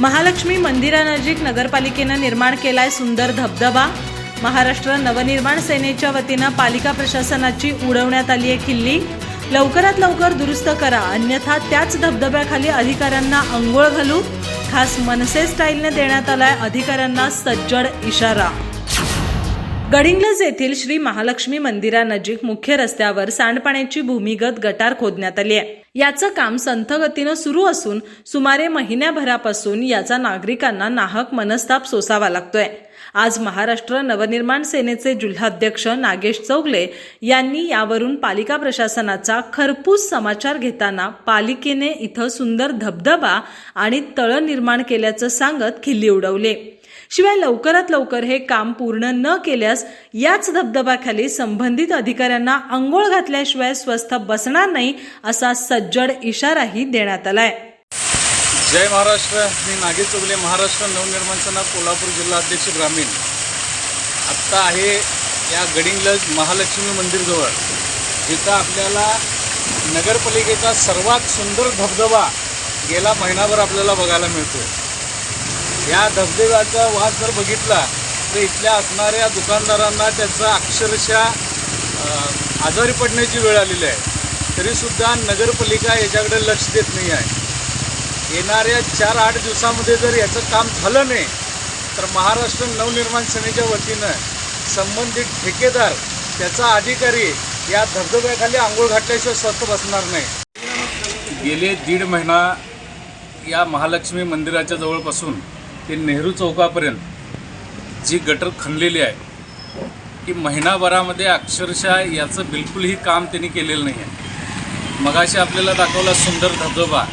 महालक्ष्मी मंदिरानजीक नगरपालिकेनं निर्माण केलाय सुंदर धबधबा। महाराष्ट्र नवनिर्माण सेनेच्या वतीनं पालिका प्रशासनाची उडवण्यात आली आहे खिल्ली। लवकरात लवकर दुरुस्त करा, अन्यथा त्याच धबधब्याखाली अधिकाऱ्यांना अंघोळ घालू। खास मनसे स्टाईलने देण्यात आलाय अधिकाऱ्यांना सज्जड इशारा। गडिंग्लज येथील श्री महालक्ष्मी मंदिरानजीक मुख्य रस्त्यावर सांडपाण्याची भूमिगत गटार खोदण्यात आली आहे। याचं काम संथ गतीनं सुरू असून सुमारे महिन्याभरापासून याचा नागरिकांना नाहक मनस्ताप सोसावा लागतोय। आज महाराष्ट्र नवनिर्माण सेनेचे जिल्हाध्यक्ष नागेश चौगले यांनी यावरून पालिका प्रशासनाचा खरपूस समाचार घेताना पालिकेने इथं सुंदर धबधबा आणि तळ निर्माण केल्याचं सांगत खिल्ली उडवली। शिवाय लवकरात लवकर हे काम पूर्ण न केल्यास याच धबधब्याखाली संबंधित अधिकाऱ्यांना अंघोळ घातल्याशिवाय स्वस्थ बसणार नाही असा सज्जड इशाराही देण्यात आलाय। जय महाराष्ट्र। मी नागेश चौगले, महाराष्ट्र नवनिर्माण सेना कोल्हापूर जिल्हा अध्यक्ष ग्रामीण। आत्ता आहे या गडिंग्लज महालक्ष्मी मंदिरजवळ, जिथं आपल्याला नगरपालिकेचा सर्वात सुंदर धबधबा गेला महिनाभर आपल्याला बघायला मिळतो। या धबधब्याचा वास जर बघितला तर इथल्या असणाऱ्या दुकानदारांना त्याचा अक्षरशः आजारी पडण्याची वेळ आलेली आहे। तरीसुद्धा नगरपालिका याच्याकडे लक्ष देत नाही आहे। येणाऱ्या 4-8 दिवसामध्ये जर याचं काम झालं नाही तर महाराष्ट्र नवनिर्माण सेनेच्या वतीनं संबंधित ठेकेदार, त्याचा अधिकारी या धबधब्याखाली आंघोळ घातल्याशिवाय स्वस्थ बसणार नाही। गेले 1.5 महिना या महालक्ष्मी मंदिराच्या जवळपासून ते नेहरू चौकापर्यंत जी गटर खणलेली आहे की महिनाभरामध्ये अक्षरशः याचं बिलकुलही काम त्यांनी केलेलं नाही आहे। मगाशी आपल्याला दाखवला सुंदर धबधबा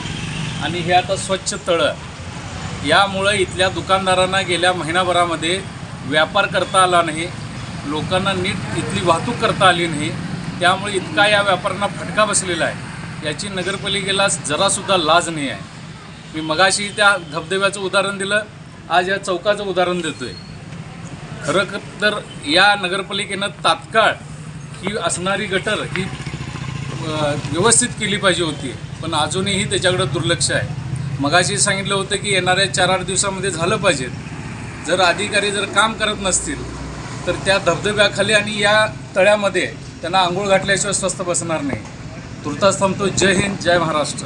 आणि हे आता स्वच्छ तळं। यामुळे इथल्या दुकानदारांना गेल्या महिनाभरामध्ये व्यापार करता आला नाही, लोकांना नीट इथली वाहतूक करता आली नाही। त्यामुळे इतका या व्यापाऱ्यांना फटका बसलेला आहे, याची नगरपालिकेला जरासुद्धा लाज नाही आहे। मी मगाशी त्या धबधब्याचं उदाहरण दिलं, आज या चौकाचं उदाहरण देतो आहे। खरं तर या नगरपालिकेनं तात्काळ ही असणारी गटर ही व्यवस्थित केली पाहिजे होती, पण अजूनही त्याच्याकडे दुर्लक्ष आहे। मगाशी सांगितलं होतं की येणाऱ्या 4-8 दिवसामध्ये झालं पाहिजे। जर अधिकारी काम करत नसतील तर त्या धबधब्याखाली आणि या तळ्यामध्ये त्यांना आंघोळ घातल्याशिवाय स्वस्थ बसणार नाही। तुर्तास थांबतो। जय हिंद, जय महाराष्ट्र।